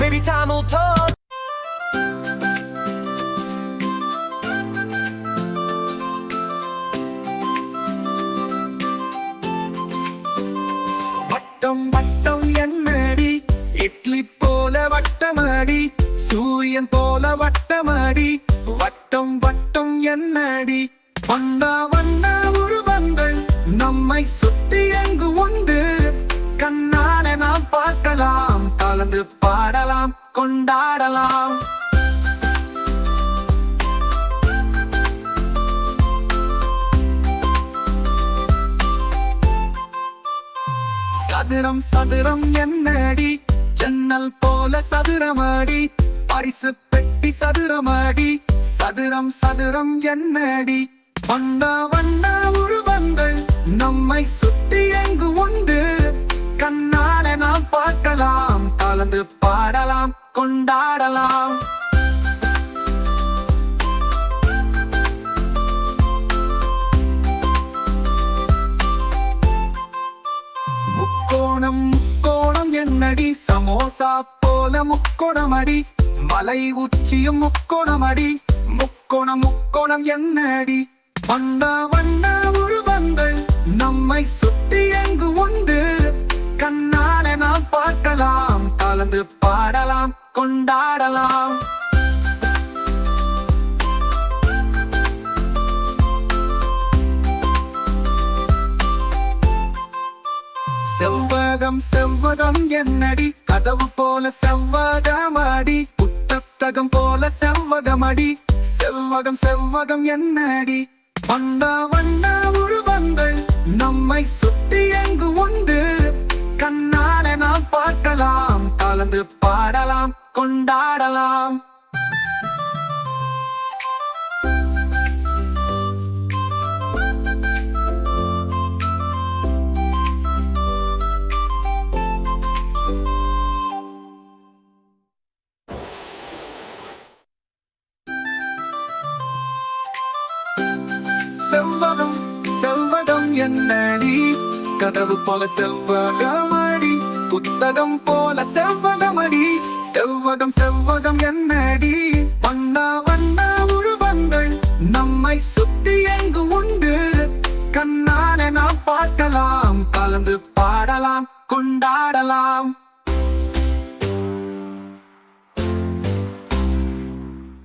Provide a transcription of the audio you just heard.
Baby Tamil talk. வட்டம் வட்டம் என்னடி இட்லி போல வட்டமடி சூரியன் போல வட்டமடி வட்டம் வட்டம் என்னடி வண்ணா வண்ணா உருவங்கள் நம்மை சுத்தி எங்கு உண்டு கண்ணால நாம் பார்க்கலாம் கலந்து பாடலாம் கொண்டாடலாம் சதுரம் சதுரம் என்னடி ஜன்னல் போல சதுரமடி பரிசு பெட்டி சதுரமடி சதுரம் சதுரம் என்னடி வண்ணா வண்ணா உருவங்கள் நம்மை சுத்தி எங்கு உண்டு கண்ணால நாம் பார்க்கலாம் கலந்து பாடலாம் கொண்டாடலாம் முக்கோணம் முக்கோணம் என்னடி சமோசா போல முக்கோணமடி மலை உச்சியும் முக்கோணமடி முக்கோணம் முக்கோணம் என்னடி வண்ணா வண்ணா உருவங்கள் நம்மை சுத்தி எங்கு உண்டு கண்ணால நாம் பார்க்கலாம் கலந்து பாடலாம் கொண்டாடலாம் செவ்வகம் செவ்வகம் என்னடி கதவு போல செவ்வகமடி புத்தகம் போல செவ்வகமடி செவ்வகம் செவ்வகம் என்னடி வண்ணா வண்ணா உருவங்கள் நம்மை சுத்தி எங்கு உண்டு கண்ணால நாம் பார்க்கலாம் கலந்து பாடலாம் கொண்டாடலாம் செவ்வகம் செவ்வகம் என்னடி கதவு போல செவ்வகமடி புத்தகம் போல செவ்வகமடி செவ்வகம் செவ்வகம் என்னடி வண்ணா வண்ணா உருவங்கள் நம்மை சுத்தி எங்கு உண்டு கண்ணால நாம் பார்க்கலாம் கலந்து பாடலாம் கொண்டாடலாம்